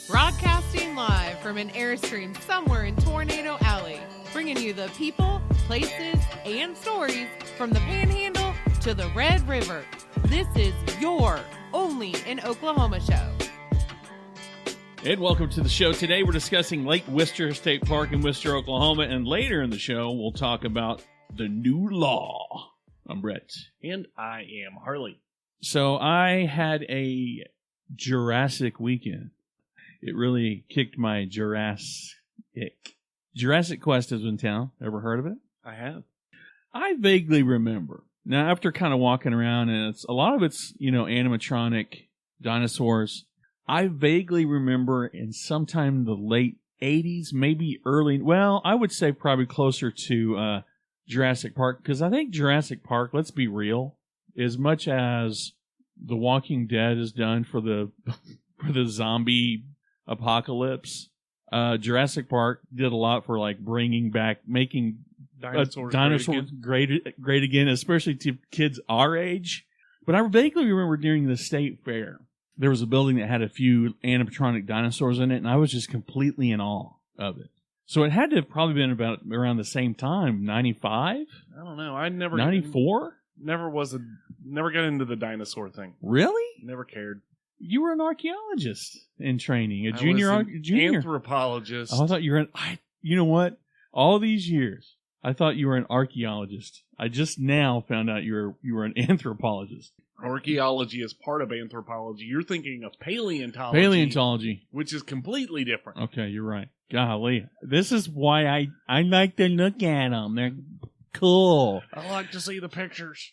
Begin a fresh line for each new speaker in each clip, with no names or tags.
Broadcasting live from an Airstream somewhere in Tornado Alley, bringing you the people, places, and stories from the Panhandle to the Red River. This is your Only in Oklahoma show.
And welcome to the show. Today we're discussing Lake Wister State Park in Wister, Oklahoma, and later in the show we'll talk about the new law. I'm Brett.
And I am Harley.
So I had a Jurassic weekend. It really kicked my Jurassic. Jurassic Quest is in town. Ever heard of it?
I have.
I vaguely remember. Now, after kind of walking around, and a lot of it's, animatronic dinosaurs, I vaguely remember in sometime in the late 80s, maybe early, I would say probably closer to Jurassic Park, because I think Jurassic Park, let's be real, as much as The Walking Dead is done for the for the zombie apocalypse, Jurassic Park did a lot for making dinosaurs great again, especially to kids our age. But I vaguely remember during the state fair, there was a building that had a few animatronic dinosaurs in it, and I was just completely in awe of it. So it had to have probably been about around the same time, 95?
I don't know. I never
94?
Never got into the dinosaur thing.
Really?
Never cared.
You were an archaeologist in training,
I was an anthropologist.
Oh, I thought you were you know what? All these years, I thought you were an archaeologist. I just now found out you were an anthropologist.
Archaeology is part of anthropology. You're thinking of paleontology.
Paleontology.
Which is completely different.
Okay, you're right. Golly. This is why I like to look at them. They're cool.
I like to see the pictures.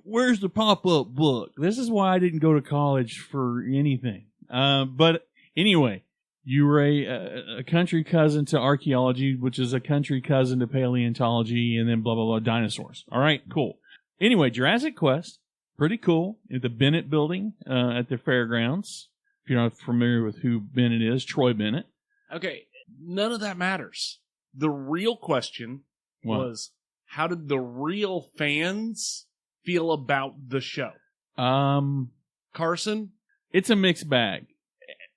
Where's the pop-up book? This is why I didn't go to college for anything. But anyway, you were a country cousin to archaeology, which is a country cousin to paleontology, and then blah, blah, blah, dinosaurs. All right, cool. Anyway, Jurassic Quest, pretty cool. At the Bennett building at the fairgrounds. If you're not familiar with who Bennett is, Troy Bennett.
Okay, none of that matters. The real question was, how did the real fans feel about the show? Carson?
It's a mixed bag.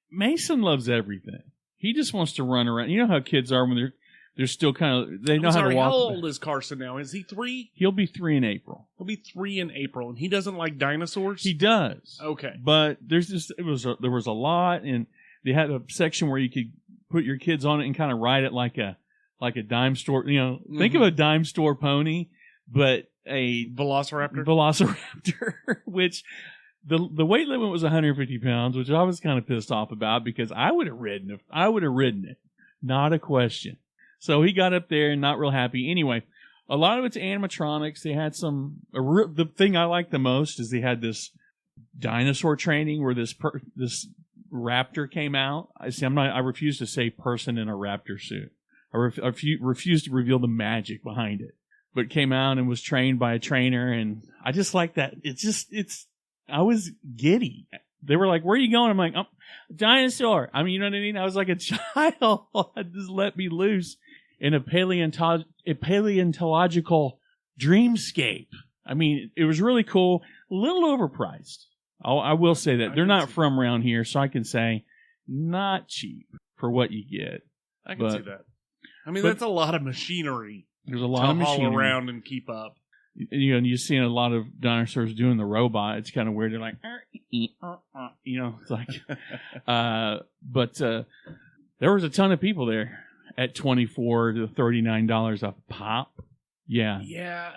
Mason loves everything. He just wants to run around. You know how kids are when they're still kind of, they know how to walk. How
old is Carson now? Is he 3?
He'll be 3 in April.
He'll be 3 in April, and he doesn't like dinosaurs?
He does.
Okay.
But there was a lot, and they had a section where you could put your kids on it and kind of ride it like a dime store, think of a dime store pony, but a Velociraptor, which the weight limit was 150 pounds, which I was kind of pissed off about because I would have ridden it. Not a question. So he got up there and not real happy. Anyway, a lot of it's animatronics. They had the thing I like the most is they had this dinosaur training where this raptor came out. I refuse to say person in a raptor suit. I refuse to reveal the magic behind it. But came out and was trained by a trainer, and I just like that. I was giddy. They were like, where are you going? I'm like, oh, dinosaur. I mean, you know what I mean? I was like a child. Just let me loose in a paleontological dreamscape. I mean, it was really cool. A little overpriced. I will say that. They're not from around here, so I can say not cheap for what you get.
I can see that. I mean, that's a lot of machinery.
There's a lot of machinery.
To haul around and keep up.
You're seeing a lot of dinosaurs doing the robot. It's kind of weird. They're like, it's like, but there was a ton of people there at $24 to $39 a pop. Yeah.
Yeah.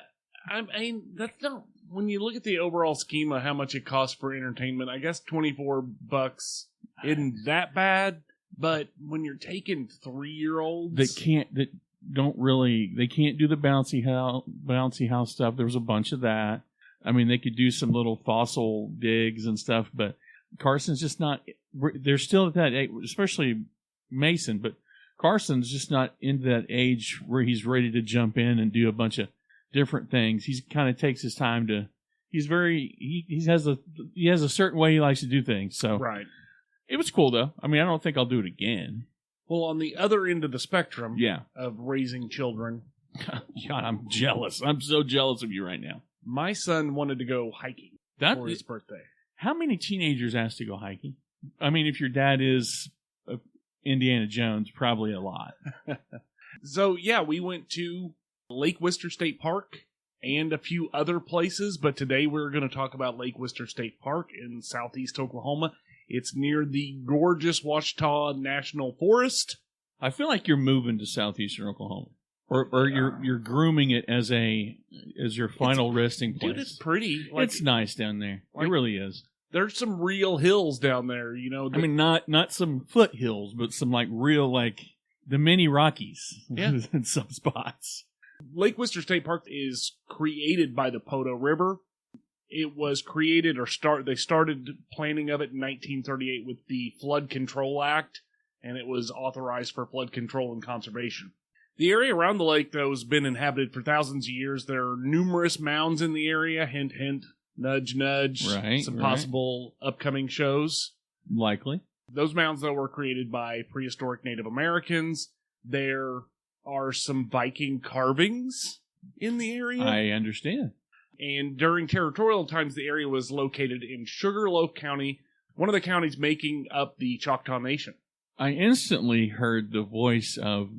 I mean, that's not, when you look at the overall scheme of how much it costs for entertainment, I guess $24 isn't that bad. But when you're taking 3-year-olds
they can't do the bouncy house stuff. There was a bunch of that. I mean, they could do some little fossil digs and stuff, but Carson's just not. They're still at that age, especially Mason, but Carson's just not into that age where he's ready to jump in and do a bunch of different things. He kind of takes his time to. He has a certain way he likes to do things. So
right.
It was cool, though. I mean, I don't think I'll do it again.
Well, on the other end of the spectrum of raising children...
God, I'm jealous. I'm so jealous of you right now.
My son wanted to go hiking for his birthday.
How many teenagers ask to go hiking? I mean, if your dad is Indiana Jones probably a lot.
So, yeah, we went to Lake Wister State Park and a few other places, but today we're going to talk about Lake Wister State Park in southeast Oklahoma. It's near the gorgeous Ouachita National Forest.
I feel like you're moving to southeastern Oklahoma, or you're grooming it as your final resting place.
Dude, it's pretty.
It's nice down there. It really is.
There's some real hills down there, you know.
I mean, not some foothills, but some like real the mini Rockies in some spots.
Lake Wister State Park is created by the Poto River. It was created they started planning of it in 1938 with the Flood Control Act, and it was authorized for flood control and conservation. The area around the lake, though, has been inhabited for thousands of years. There are numerous mounds in the area, hint, hint, nudge, nudge, some possible upcoming shows.
Likely.
Those mounds, though, were created by prehistoric Native Americans. There are some Viking carvings in the area.
I understand.
And during territorial times, the area was located in Sugarloaf County, one of the counties making up the Choctaw Nation.
I instantly heard the voice of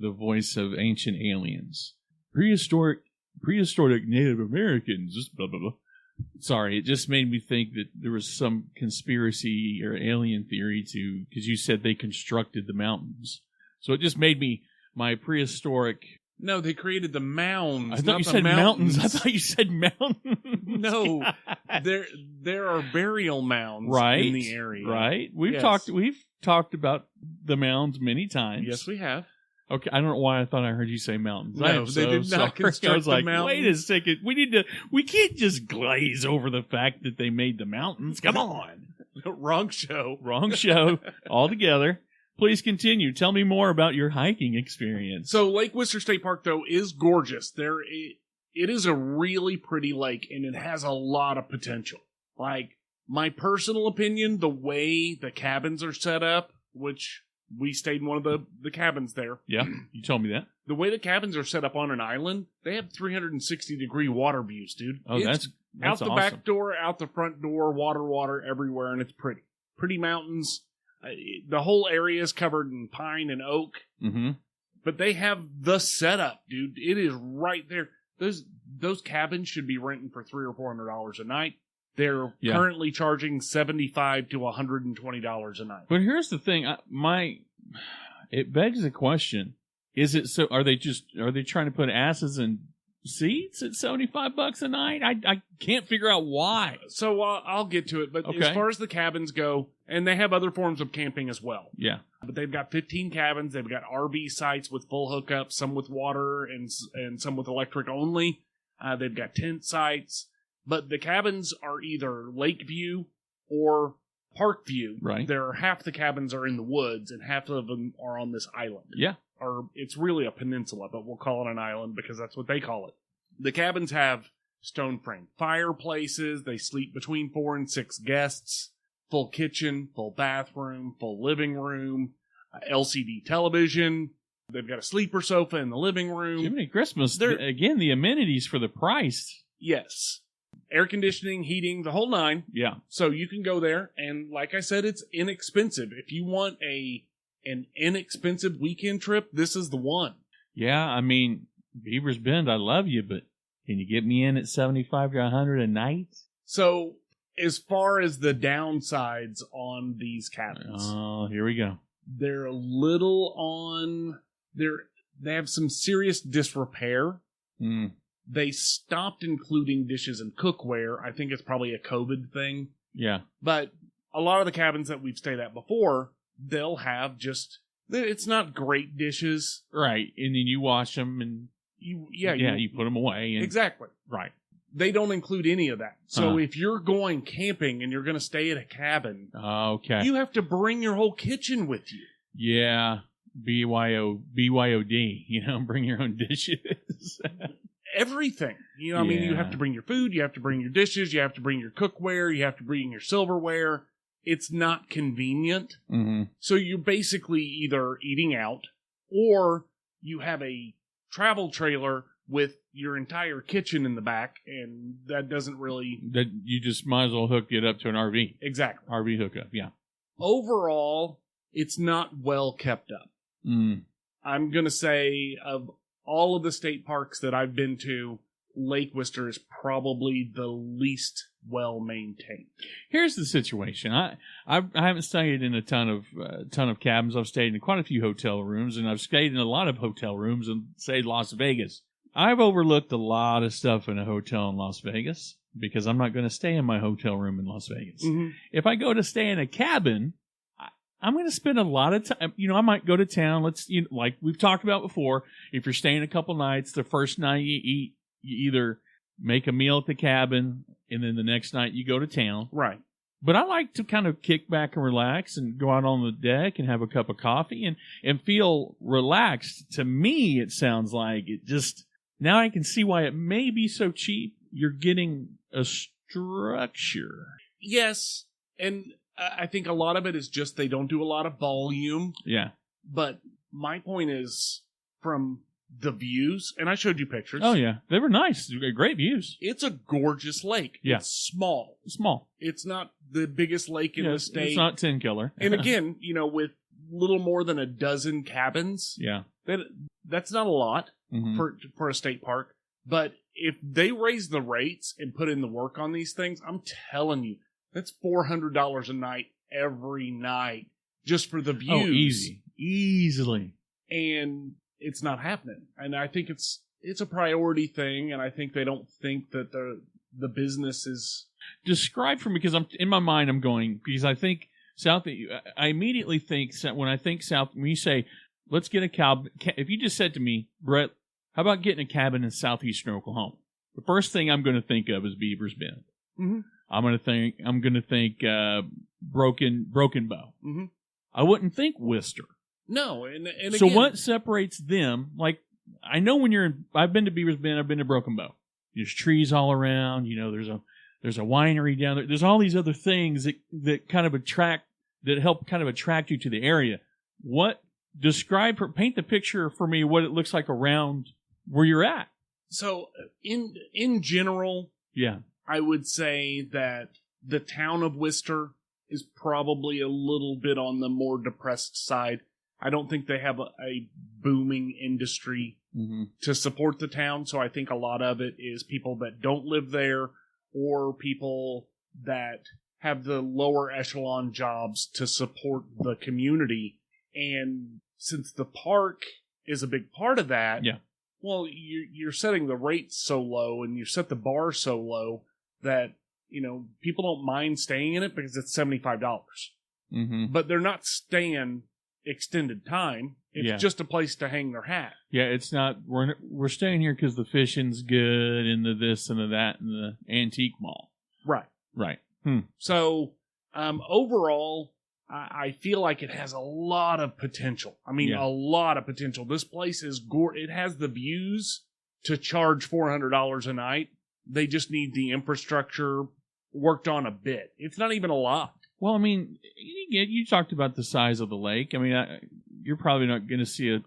ancient aliens. Prehistoric Native Americans, just blah, blah, blah. Sorry, it just made me think that there was some conspiracy or alien theory because you said they constructed the mountains. So it just made me, my prehistoric...
No, they created the mounds.
I thought you said mountains. I thought you said mountains.
No, there are burial mounds in the area.
Right. We've talked about the mounds many times.
Yes, we have.
Okay, I don't know why I thought I heard you say mountains.
No, they did not construct
I was like,
the mountains.
Wait a second. We can't just glaze over the fact that they made the mountains. Come on.
Wrong show.
Wrong show altogether. Please continue. Tell me more about your hiking experience.
So Lake Wister State Park, though, is gorgeous. It is a really pretty lake, and it has a lot of potential. Like, my personal opinion, the way the cabins are set up, which we stayed in one of the cabins there.
Yeah, you told me that.
The way the cabins are set up on an island, they have 360-degree water views, dude.
Oh, that's
out the
awesome.
back door, out the front door, water everywhere, and it's pretty. Pretty mountains. The whole area is covered in pine and oak.
Mm-hmm.
But they have the setup, dude. It is right there. Those cabins should be renting for $300 or $400 a night. They're currently charging $75 to $120 a night.
But here's the thing. It begs the question. Is it so? Are they trying to put asses in seats at $75 a night? I can't figure out why.
So I'll get to it. But as far as the cabins go, and they have other forms of camping as well.
Yeah.
But they've got 15 cabins. They've got RV sites with full hookups, some with water and some with electric only. They've got tent sites. But the cabins are either lake view or park view.
Right.
Half the cabins are in the woods and half of them are on this island.
Yeah.
Or it's really a peninsula, but we'll call it an island because that's what they call it. The cabins have stone frame fireplaces. They sleep between 4 and 6 guests. Full kitchen, full bathroom, full living room, LCD television. They've got a sleeper sofa in the living room.
Jiminy Christmas. Again, the amenities for the price.
Yes. Air conditioning, heating, the whole nine.
Yeah.
So you can go there, and like I said, it's inexpensive. If you want an inexpensive weekend trip, this is the one.
Yeah, I mean, Beaver's Bend, I love you, but can you get me in at $75 to $100 a night?
So, as far as the downsides on these cabins.
Oh, here we go.
They're a little on... They have some serious disrepair.
Mm.
They stopped including dishes and cookware. I think it's probably a COVID thing.
Yeah.
But a lot of the cabins that we've stayed at before, they'll have just... It's not great dishes.
Right. And then you wash them and... you put them away. And,
exactly.
Right.
They don't include any of that. So if you're going camping and you're going to stay at a cabin, you have to bring your whole kitchen with you.
Yeah. BYOD. Bring your own dishes.
Everything. I mean, you have to bring your food, you have to bring your dishes, you have to bring your cookware, you have to bring your silverware. It's not convenient.
Mm-hmm.
So you're basically either eating out or you have a travel trailer with your entire kitchen in the back, and that doesn't really...
That you just might as well hook it up to an RV.
Exactly.
RV hookup, yeah.
Overall, it's not well kept up.
Mm.
I'm going to say of all of the state parks that I've been to, Lake Wister is probably the least well maintained.
Here's the situation. I haven't stayed in a ton of cabins. I've stayed in quite a few hotel rooms, and I've stayed in a lot of hotel rooms in, say, Las Vegas. I've overlooked a lot of stuff in a hotel in Las Vegas because I'm not going to stay in my hotel room in Las Vegas.
Mm-hmm.
If I go to stay in a cabin, I'm going to spend a lot of time. I might go to town. Like we've talked about before, if you're staying a couple nights, the first night you eat, you either make a meal at the cabin, and then the next night you go to town.
Right.
But I like to kind of kick back and relax and go out on the deck and have a cup of coffee and feel relaxed. To me, it sounds like it just... Now I can see why it may be so cheap. You're getting a structure.
Yes, and I think a lot of it is just they don't do a lot of volume.
Yeah.
But my point is from the views, and I showed you pictures.
Oh, yeah. They were nice. Great views.
It's a gorgeous lake.
Yeah.
It's small.
Small.
It's not the biggest lake in the state.
It's not 10 killer.
And again, with little more than a dozen cabins,
yeah,
that's not a lot
mm-hmm.
for a state park. But if they raise the rates and put in the work on these things, I'm telling you, that's $400 a night every night just for the views.
Oh, easily.
And it's not happening. And I think it's a priority thing, and I think they don't think that the business is...
Describe for me, because in my mind I'm going, because I think I immediately think, when I think South, when you say, let's get a cabin, if you just said to me, Brett, how about getting a cabin in southeastern Oklahoma? The first thing I'm going to think of is Beaver's Bend.
Mm-hmm.
I'm going to think Broken Bow.
Mm-hmm.
I wouldn't think Wister.
No, and
so
again,
what separates them? Like, I know I've been to Beaver's Bend, I've been to Broken Bow. There's trees all around. There's a winery down there. There's all these other things that kind of help kind of attract you to the area. Paint the picture for me what it looks like around where you're at.
So in general,
yeah,
I would say that the town of Wister is probably a little bit on the more depressed side. I don't think they have a booming industry
mm-hmm.
to support the town, so I think a lot of it is people that don't live there or people that have the lower echelon jobs to support the community. And since the park is a big part of that,
yeah.
Well, you're setting the rates so low and you set the bar so low that, people don't mind staying in it because it's $75.
Mm-hmm.
But they're not staying extended time. It's just a place to hang their hat.
Yeah, it's not. We're staying here because the fishing's good and the this and the that and the antique mall.
Right.
Right.
So, overall, I feel like it has a lot of potential. I mean, a lot of potential. This place is it has the views to charge $400 a night. They just need the infrastructure worked on a bit. It's not even a lot. Well,
I mean, you talked about the size of the lake. I mean, you're probably not going to see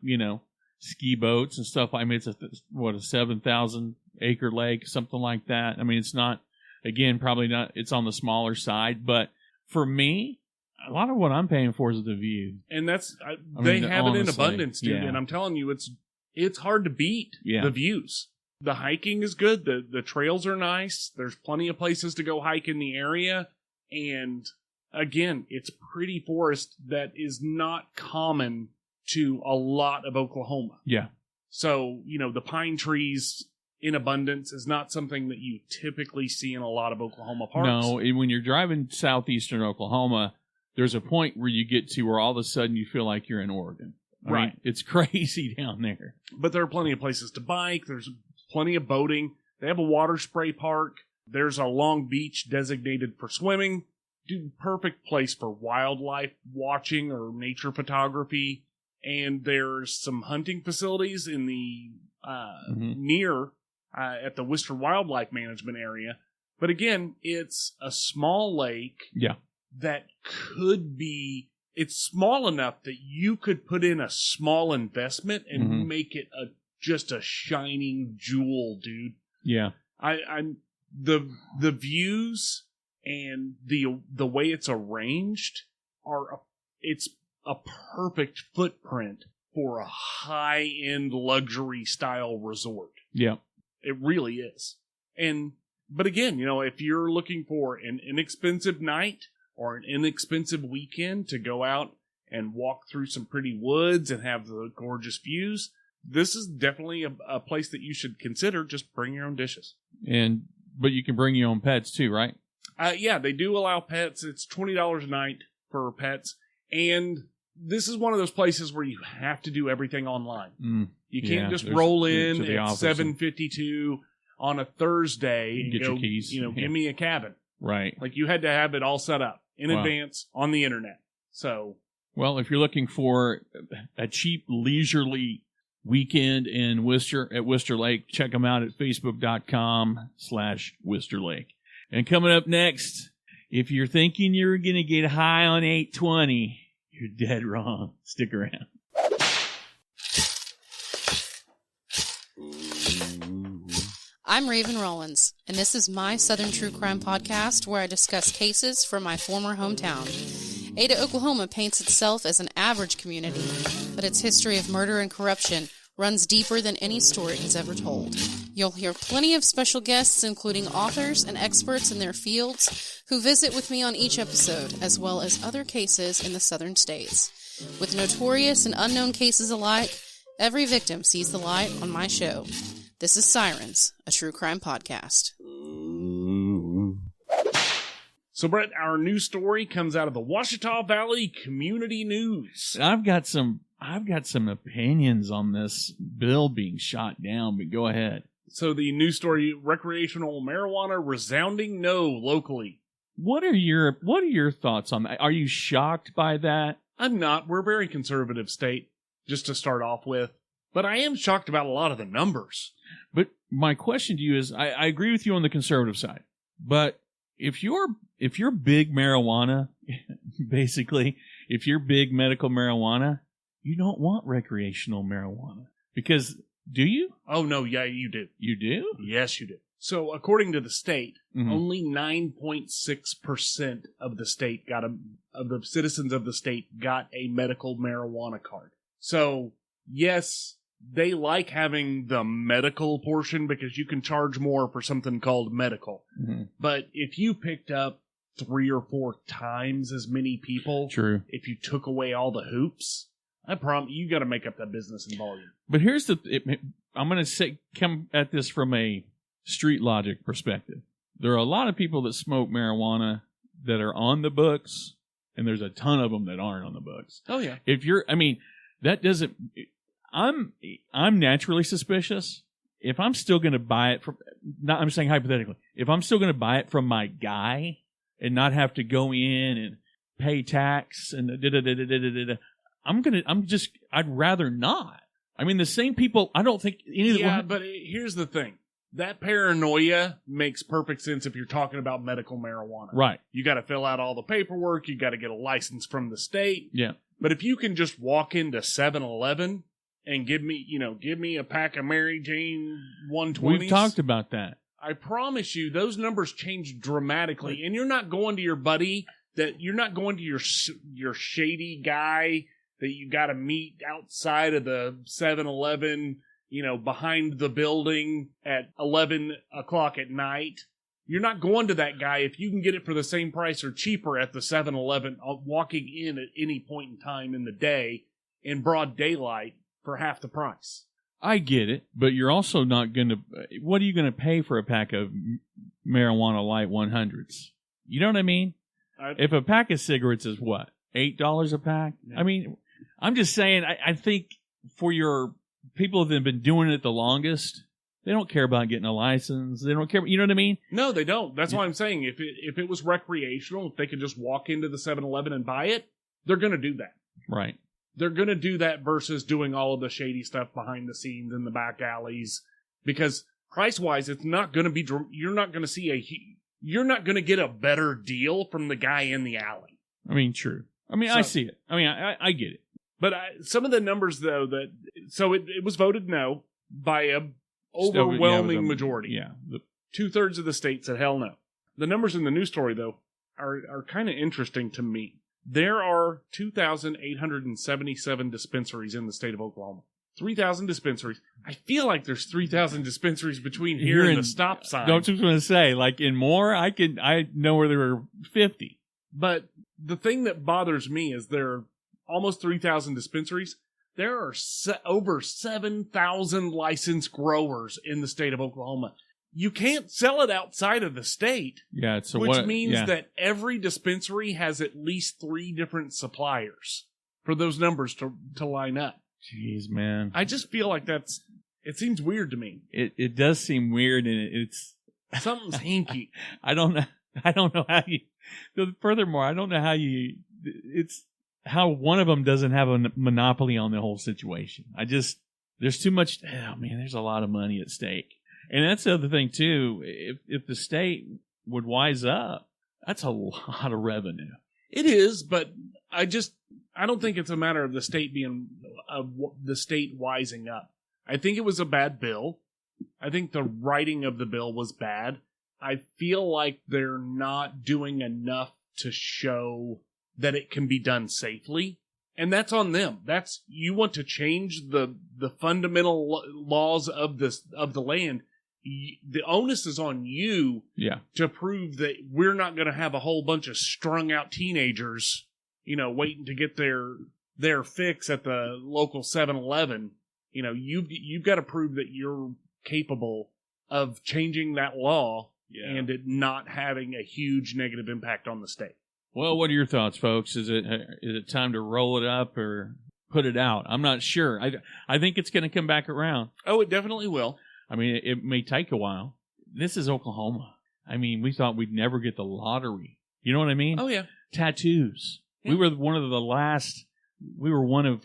ski boats and stuff. I mean, it's a 7,000 acre lake, something like that. I mean, it's not, again, probably not, it's on the smaller side, but for me, a lot of what I'm paying for is the view.
And they have it in abundance, dude.
Yeah.
And I'm telling you, it's hard to beat the views. The hiking is good. The trails are nice. There's plenty of places to go hike in the area. And again, it's pretty forest that is not common to a lot of Oklahoma.
Yeah.
So, the pine trees in abundance is not something that you typically see in a lot of Oklahoma parks.
No, when you're driving southeastern Oklahoma, there's a point where you get to where all of a sudden you feel like you're in Oregon. I mean, it's crazy down there.
But there are plenty of places to bike. There's plenty of boating. They have a water spray park. There's a long beach designated for swimming. Dude, perfect place for wildlife watching or nature photography. And there's some hunting facilities in the near at the Wister Wildlife Management area. But again, it's a small lake that could be... It's small enough that you could put in a small investment and make it just a shining jewel, dude.
Yeah.
The views and the way it's arranged it's a perfect footprint for a high-end luxury style resort.
Yeah.
It really is. But again, if you're looking for an inexpensive night or an inexpensive weekend to go out and walk through some pretty woods and have the gorgeous views, this is definitely a place that you should consider. Just bring your own dishes.
But you can bring your own pets too, right?
Yeah, they do allow pets. It's $20 a night for pets. And this is one of those places where you have to do everything online. You can't just roll in at 7:52 on a Thursday and
get
go,
your keys.
Give me a cabin.
Right.
Like, you had to have it all set up in advance on the internet. So,
well, if you're looking for a cheap, leisurely weekend in Wister at Wister Lake, check them out at facebook.com/Wister Lake. And coming up next, if you're thinking you're going to get high on 820, you're dead wrong. Stick around.
I'm Raven Rollins, and this is my Southern True Crime podcast where I discuss cases from my former hometown. Ada, Oklahoma paints itself as an average community, but its history of murder and corruption runs deeper than any story has ever told. You'll hear plenty of special guests, including authors and experts in their fields, who visit with me on each episode, as well as other cases in the southern states. With notorious and unknown cases alike, every victim sees the light on my show. This is Sirens, a true crime podcast.
So, Brett, our news story comes out of the Ouachita Valley Community News.
I've got some opinions on this bill being shot down, but go ahead.
So the news story: recreational marijuana resounding no locally.
What are your thoughts on that? Are you shocked by that?
I'm not. We're a very conservative state, just to start off with. But I am shocked about a lot of the numbers.
But my question to you is, I agree with you on the conservative side. But if you're big marijuana, basically, if you're big medical marijuana, you don't want recreational marijuana. Because, do you?
Oh, no, yeah, you do.
You do?
Yes, you do. So, according to the state, only 9.6% of the state of the citizens of the state got a medical marijuana card. So, yes, they like having the medical portion because you can charge more for something called medical. But if you picked up 3 or 4 times as many people,
true,
if you took away all the hoops, I promise you got to make up that business in volume.
But here's I'm going to come at this from a street logic perspective. There are a lot of people that smoke marijuana that are on the books, and there's a ton of them that aren't on the books.
Oh yeah.
That doesn't. I'm naturally suspicious. If I'm still going to buy it I'm saying hypothetically, if I'm still going to buy it from my guy and not have to go in and pay tax and I'd rather not. I mean, the same people, I don't think any of them.
Yeah, but here's the thing. That paranoia makes perfect sense if you're talking about medical marijuana.
Right.
You got to fill out all the paperwork. You got to get a license from the state.
Yeah.
But if you can just walk into 7-Eleven and give me a pack of Mary Jane 120s.
We've talked about that.
I promise you, those numbers change dramatically. And you're not going to your buddy, you're not going to your shady guy that you got to meet outside of the 7-Eleven, behind the building at 11 o'clock at night. You're not going to that guy if you can get it for the same price or cheaper at the 7-Eleven, walking in at any point in time in the day in broad daylight for half the price.
I get it, but you're also not going to... What are you going to pay for a pack of marijuana light 100s? You know what I mean? If a pack of cigarettes is what? $8 a pack? Yeah. I mean, I'm just saying, I think for your people that have been doing it the longest, they don't care about getting a license. They don't care. You know what I mean?
No, they don't. That's why I'm saying if it was recreational, if they could just walk into the 7-Eleven and buy it, they're going to do that.
Right.
They're going to do that versus doing all of the shady stuff behind the scenes in the back alleys. Because price-wise, it's not going to be... You're not going to get a better deal from the guy in the alley.
I mean, true. I mean, I see it. I mean, I get it.
But some of the numbers, though, so it was voted no by a overwhelming majority.
Yeah.
2/3 of the state said hell no. The numbers in the news story, though, are kind of interesting to me. There are 2,877 dispensaries in the state of Oklahoma. 3,000 dispensaries. I feel like there's 3,000 dispensaries between here and the stop sign.
I was just going to say, like in Moore, I know where there were 50.
But the thing that bothers me is there are almost 3,000 dispensaries. There are over 7,000 licensed growers in the state of Oklahoma. You can't sell it outside of the state.
Yeah, so
which means that every dispensary has at least 3 different suppliers for those numbers to line up.
Jeez, man.
I just feel like it seems weird to me.
It does seem weird, and it's
something's hinky.
I don't know how you. Furthermore, I don't know how you. It's how one of them doesn't have a monopoly on the whole situation. There's too much. Oh man, there's a lot of money at stake, and that's the other thing too. If the state would wise up, that's a lot of revenue.
It is, but I don't think it's a matter of the state wising up. I think it was a bad bill. I think the writing of the bill was bad. I feel like they're not doing enough to show that it can be done safely. And that's on them. You want to change the fundamental laws of the land. The onus is on you to prove that we're not going to have a whole bunch of strung out teenagers, waiting to get their fix at the local 7-Eleven. You've got to prove that you're capable of changing that law and it not having a huge negative impact on the state.
Well, what are your thoughts, folks? Is it time to roll it up or put it out? I'm not sure. I think it's going to come back around.
Oh, it definitely will.
I mean, it may take a while. This is Oklahoma. I mean, we thought we'd never get the lottery. You know what I mean?
Oh, yeah.
Tattoos.
Yeah.
We were one of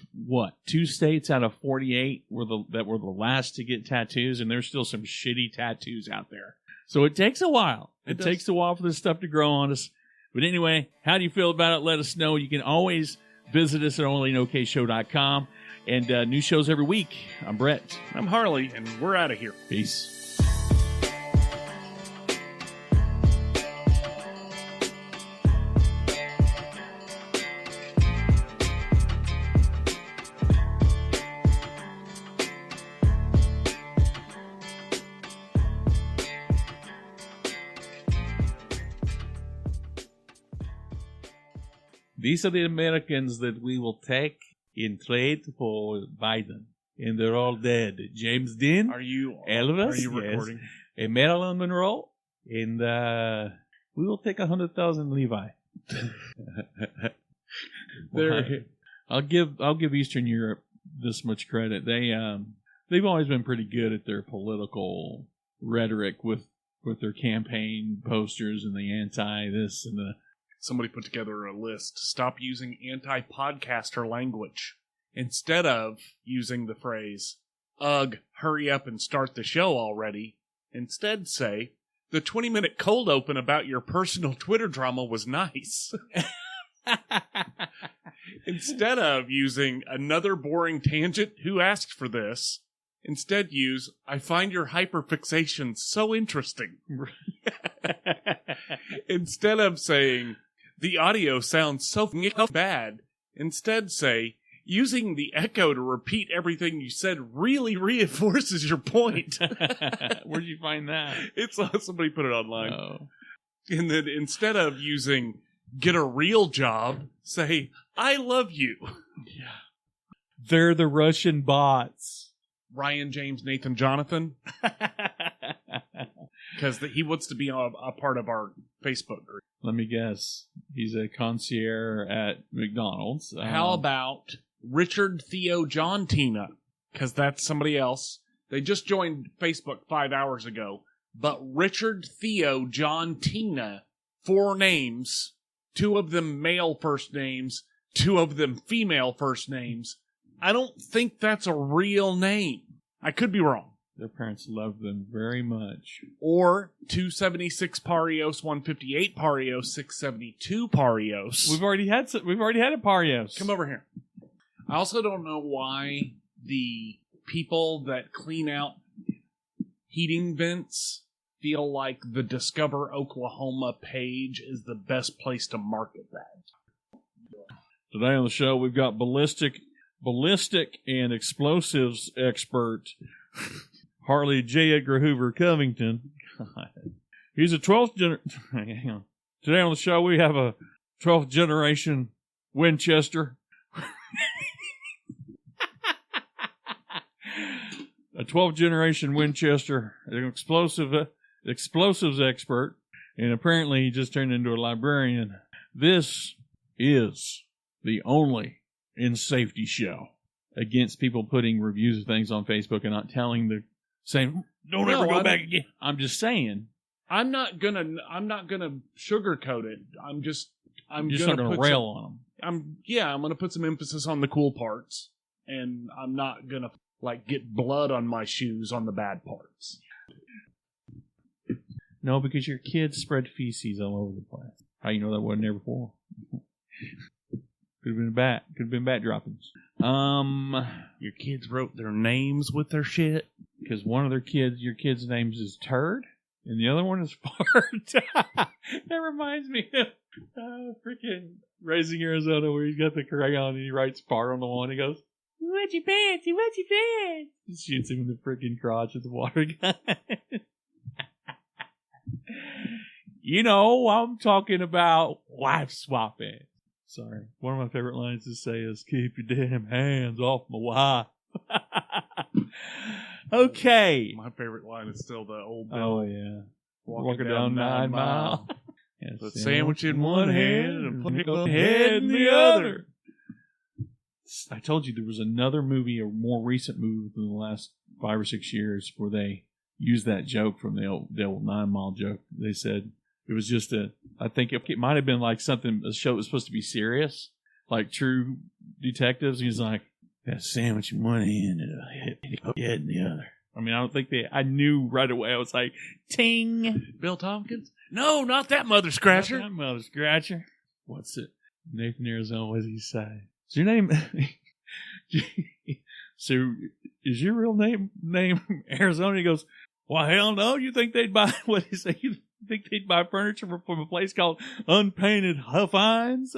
2 states out of 48 that were the last to get tattoos, and there's still some shitty tattoos out there. So it takes a while. It takes a while for this stuff to grow on us. But anyway, how do you feel about it? Let us know. You can always visit us at OnlyinOKShow.com. And new shows every week. I'm Brett.
I'm Harley, and we're out of here.
Peace. These are the Americans that we will take in trade for Biden. And they're all dead. James Dean. Elvis.
Are you recording?
Yes, and Marilyn Monroe. And we will take 100,000 Levi. I'll give Eastern Europe this much credit. They've always been pretty good at their political rhetoric with their campaign posters and the anti-this and the...
Somebody put together a list. Stop using anti-podcaster language. Instead of using the phrase, "Ugh, hurry up and start the show already," instead say, "The 20-minute cold open about your personal Twitter drama was nice." Instead of using "another boring tangent, who asked for this," instead use, "I find your hyperfixation so interesting." Instead of saying, "The audio sounds so bad," instead say, "Using the echo to repeat everything you said really reinforces your point."
Where'd you find that?
It's somebody put it online.
Oh.
And then instead of using "get a real job," say, "I love you."
Yeah. They're the Russian bots.
Ryan, James, Nathan, Jonathan. Because he wants to be a part of our Facebook group.
Let me guess. He's a concierge at McDonald's.
How about Richard, Theo, John, Tina? Because that's somebody else. They just joined Facebook 5 hours ago. But Richard, Theo, John, Tina, 4 names. 2 of them male first names. 2 of them female first names. I don't think that's a real name. I could be wrong.
Their parents love them very much.
Or 276 Parios, 158 Parios, 672 Parios.
We've already had a Parios.
Come over here. I also don't know why the people that clean out heating vents feel like the Discover Oklahoma page is the best place to market that.
Today on the show, we've got ballistic and explosives expert Harley J. Edgar Hoover Covington. God. He's a 12th hang on. Today on the show, we have a 12th generation Winchester. A 12th generation Winchester, an explosives expert, and apparently he just turned into a librarian. This is the only in safety show against people putting reviews of things on Facebook and not saying don't ever go back again. I'm just saying. I'm not gonna
sugarcoat it. I'm just
not gonna rail on them.
I'm gonna put some emphasis on the cool parts, and I'm not gonna get blood on my shoes on the bad parts.
No, because your kids spread feces all over the place. How you know that wasn't there before? Could have been a bat. Could have been bat droppings.
Your kids wrote their names with their shit?
Because one of your kids' names is Turd, and the other one is Fart. That reminds me of freaking Raising Arizona, where he's got the crayon and he writes Fart on the wall and he goes, "What's your pants? What's your pants?" He shoots him in the freaking crotch with the water gun. You know, I'm talking about wife swapping. Sorry. One of my favorite lines to say is, "Keep your damn hands off my wife." Okay.
My favorite line is still the old Bill.
Oh, yeah. Walking down 9 Mile.
Yeah, a sandwich in one hand and a head in the other.
I told you there was another movie, a more recent movie within the last 5 or 6 years, where they used that joke from the old 9 Mile joke. They said it was just I think it might have been like something, a show that was supposed to be serious, like True Detectives. He's like, "Got a sandwich in one hand and a head in the other." I mean, I don't think I knew right away. I was like, ting.
Bill Tompkins? No, not that Mother Scratcher.
Not that Mother Scratcher. What's it? Nathan Arizona, what does he say? Is your name... So, is your real name Arizona? He goes, "Well, hell no. You think they'd buy..." What did he say? You think they'd buy furniture from a place called Unpainted Huffines?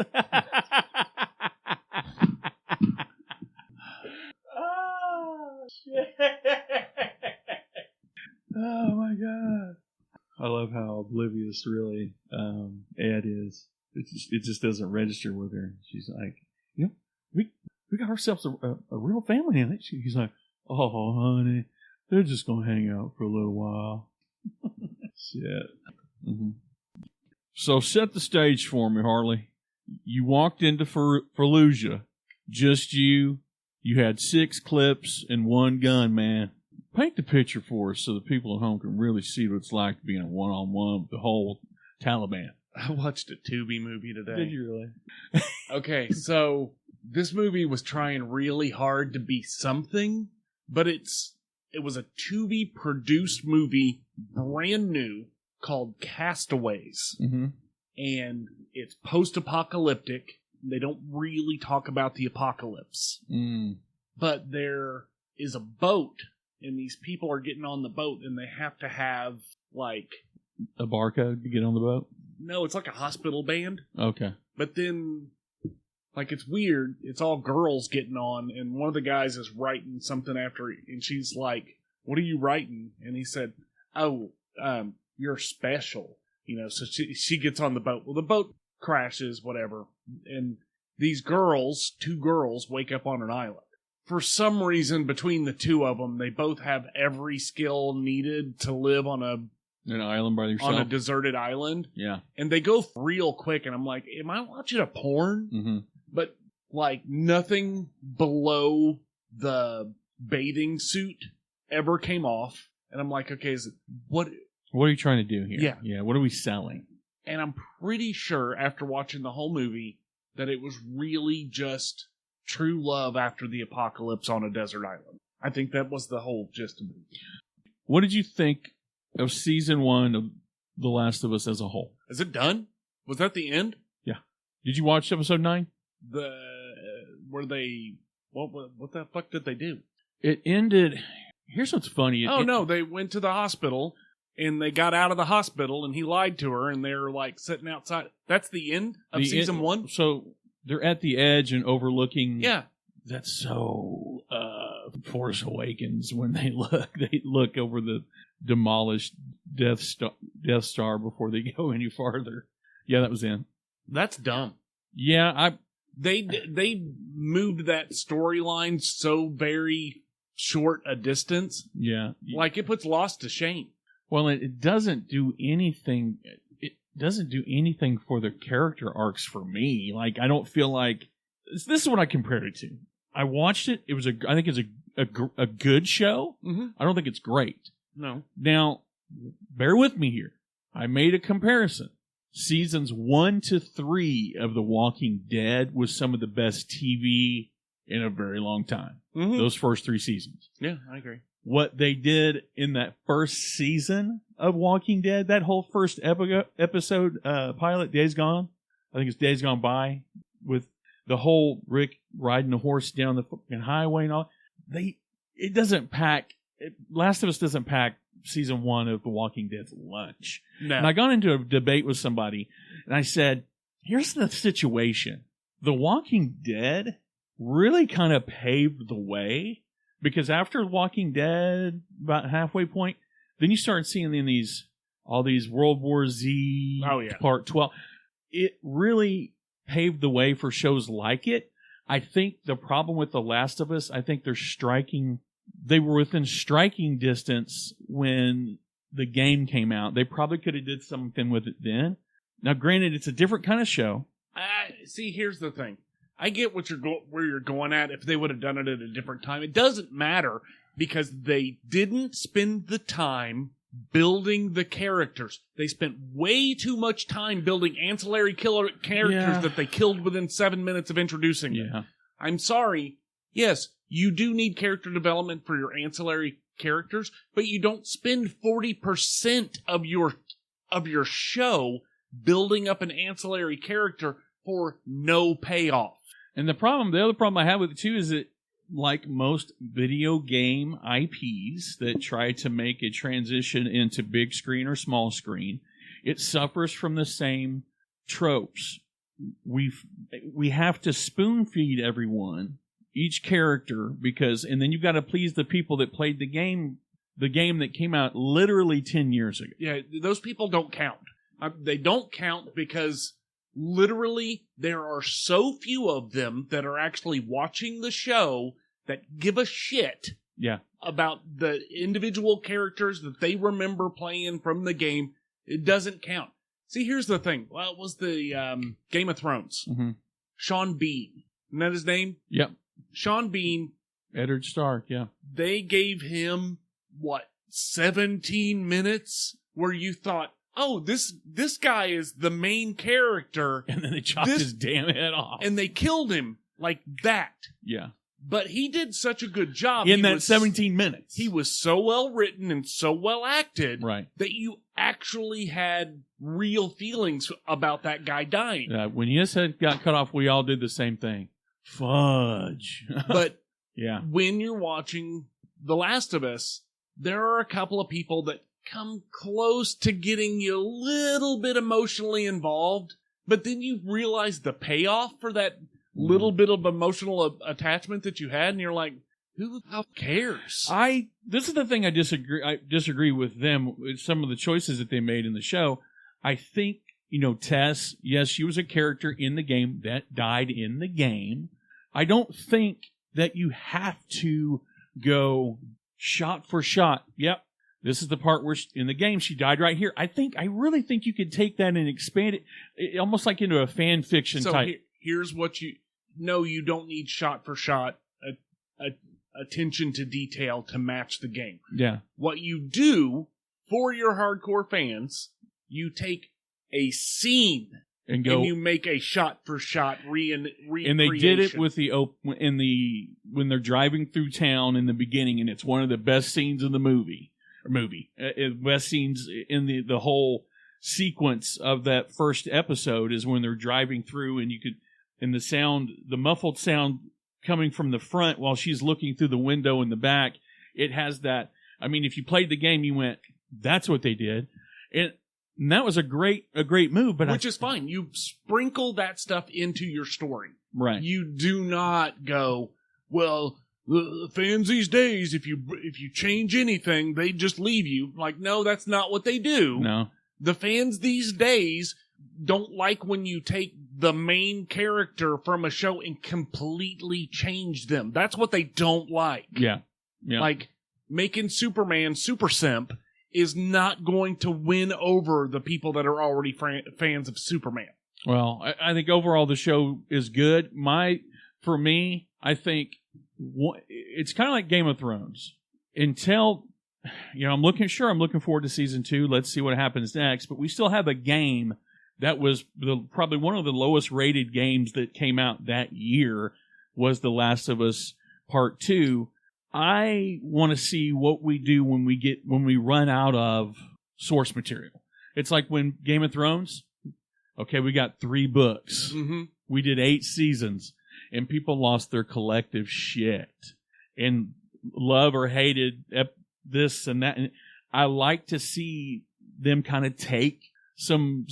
Oh, shit. Oh, my God. I love how oblivious, really, Ed is. It just doesn't register with her. She's like, "You know, we got ourselves a real family in it." He's like, "Oh, honey, they're just going to hang out for a little while." Shit. Mm-hmm. So set the stage for me, Harley. You walked into Fallujah, just you. You had 6 clips and 1 gun, man. Paint the picture for us so the people at home can really see what it's like to be in a one-on-one with the whole Taliban.
I watched a Tubi movie today.
Did you really?
Okay, so this movie was trying really hard to be something, but it was a Tubi produced movie, brand new, called Castaways.
Mm-hmm.
And it's post-apocalyptic. They don't really talk about the apocalypse.
Mm.
But there is a boat, and these people are getting on the boat, and they have to have,
a barcode to get on the boat?
No, it's like a hospital band.
Okay.
But then, it's weird. It's all girls getting on, and one of the guys is writing something after, and she's like, "What are you writing?" And he said, "Oh, you're special." You know, so she gets on the boat. Well, the boat crashes, whatever. And these 2 girls, wake up on an island. For some reason, between the 2 of them, they both have every skill needed to live on an
island by yourself.
On a deserted island.
Yeah.
And they go real quick, and I'm like, am I watching a porn?
Mm-hmm.
But, nothing below the bathing suit ever came off. And I'm like, okay, what
are you trying to do here?
Yeah.
Yeah, what are we selling?
And I'm pretty sure, after watching the whole movie, that it was really just true love after the apocalypse on a desert island. I think that was the whole gist of it.
What did you think of season 1 of The Last of Us as a whole?
Is it done? Was that the end?
Yeah. Did you watch episode 9?
What the fuck did they do?
It ended... Here's what's funny.
No, they went to the hospital, and they got out of the hospital, and he lied to her, and they're, sitting outside. That's the end of season 1?
So, They're at the edge and overlooking.
Yeah.
That's so Force Awakens when they look over the demolished Death Star before they go any farther. Yeah, that was in.
That's dumb.
Yeah,
They moved that storyline so very short a distance.
Yeah.
Like it puts Lost to shame.
Well, it doesn't do anything. It doesn't do anything for the character arcs for me. Like, I don't feel like this is what I compared it to. I watched it. It was I think it's a good show.
Mm-hmm.
I don't think it's great.
No.
Now, bear with me here. I made a comparison. Seasons 1 to 3 of The Walking Dead was some of the best TV in a very long time.
Mm-hmm.
Those first 3 seasons.
Yeah, I agree.
What they did in that first season of Walking Dead, that whole first episode pilot, Days Gone, I think it's Days Gone By, with the whole Rick riding the horse down the fucking highway and all. It doesn't pack. Last of Us doesn't pack season 1 of The Walking Dead's lunch.
No.
And I got into a debate with somebody, and I said, here's the situation. The Walking Dead really kind of paved the way, because after Walking Dead, about halfway point, then you start seeing in all these World War Z Part 12. It really paved the way for shows like it. I think the problem with The Last of Us, I think they were within striking distance when the game came out. They probably could have did something with it then. Now, granted, it's a different kind of show.
See, here's the thing. I get where you're going at. If they would have done it at a different time, it doesn't matter because they didn't spend the time building the characters. They spent way too much time building ancillary characters that they killed within 7 minutes of introducing them. I'm sorry. Yes, you do need character development for your ancillary characters, but you don't spend 40% of your show building up an ancillary character for no payoff.
And the other problem I have with it too is that, like most video game IPs that try to make a transition into big screen or small screen, it suffers from the same tropes. We have to spoon feed everyone, each character, and then you've got to please the people that played the game that came out literally 10 years ago.
Yeah, those people don't count. They don't count because literally there are so few of them that are actually watching the show that give a shit about the individual characters that they remember playing from the game. It doesn't count. See, here's the thing. Well, it was the Game of Thrones.
Mm-hmm.
Sean Bean. Isn't that his name?
Yep.
Sean Bean.
Eddard Stark, yeah.
They gave him, 17 minutes where you thought, oh, this guy is the main character.
And then they chopped his damn head off.
And they killed him like that.
Yeah.
But he did such a good job.
In that 17 minutes.
He was so well written and so well acted
that
you actually had real feelings about that guy dying.
When his head got cut off, we all did the same thing. Fudge.
But
yeah,
when you're watching The Last of Us, there are a couple of people that come close to getting you a little bit emotionally involved, but then you realize the payoff for that little bit of emotional attachment that you had, and you're like, who the hell cares?
This is the thing I disagree with them with some of the choices that they made in the show. I think, Tess, yes, she was a character in the game that died in the game. I don't think that you have to go shot for shot. Yep. This is the part where in the game she died right here. I really think you could take that and expand it almost like into a fan fiction type.
Here's what you don't need shot for shot attention to detail to match the game.
Yeah.
What you do for your hardcore fans, you take a scene and you make a shot for shot recreation.
And they did it with when they're driving through town in the beginning, and it's one of the best scenes in the movie. Best scenes in the whole sequence of that first episode is when they're driving through, and the muffled sound coming from the front while she's looking through the window in the back. It has that. I mean, if you played the game, you went, "That's what they did." And And that was a great move, but
which is fine. You sprinkle that stuff into your story.
Right.
You do not go, well, the fans these days, if you change anything, they just leave you. Like, no, that's not what they do.
No.
The fans these days don't like when you take the main character from a show and completely change them. That's what they don't like.
Yeah. Yeah.
Like, making Superman super simp is not going to win over the people that are already fans of Superman.
Well, I think overall the show is good. For me, I think it's kind of like Game of Thrones. Until, I'm looking forward to season 2. Let's see what happens next. But we still have a game that was probably one of the lowest rated games that came out that year was The Last of Us Part 2. I want to see what we do when we run out of source material. It's like when Game of Thrones, okay, we got 3 books.
Mm-hmm.
We did 8 seasons, and people lost their collective shit and love or hated this and that. And I like to see them kind of take some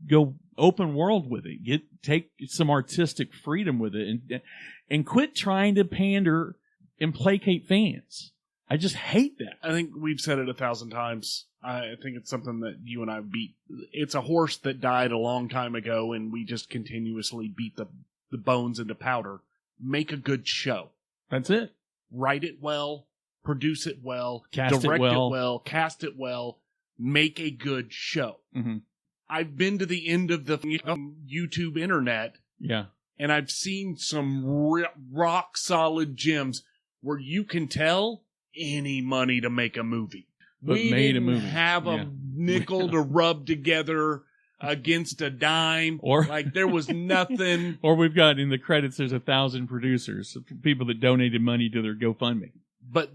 go open world with it, take some artistic freedom with it, and quit trying to pander and placate fans. I just hate that.
I think we've said it 1,000 times. I think it's something that you and I beat. It's a horse that died a long time ago, and we just continuously beat the bones into powder. Make a good show.
That's it.
Write it well, produce it well,
Cast
direct
it well.
Cast it well, make a good show.
Mm-hmm.
I've been to the end of the YouTube internet,
yeah,
and I've seen some rock solid gems where you can tell any money to make a movie.
But
we
made
didn't
a movie.
have a nickel to rub together against a dime.
Or
like there was nothing.
Or we've got in the credits, there's 1,000 producers, people that donated money to their GoFundMe.
But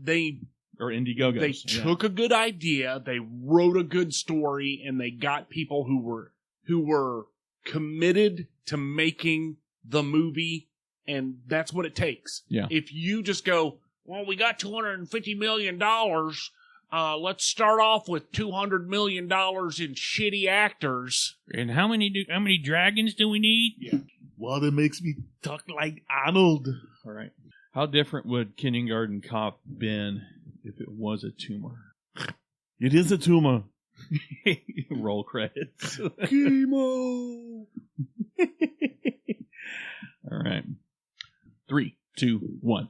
or Indiegogo.
They took a good idea, they wrote a good story, and they got people who were committed to making the movie, and that's what it takes.
Yeah.
If you just go, well, we got $250 million, let's start off with $200 million in shitty actors.
And how many dragons do we need?
Yeah.
Well, that makes me talk like Arnold.
All right. How different would Kindergarten Cop been if it was a tumor?
It is a tumor.
Roll credits.
Chemo.
All right. 3, 2, 1.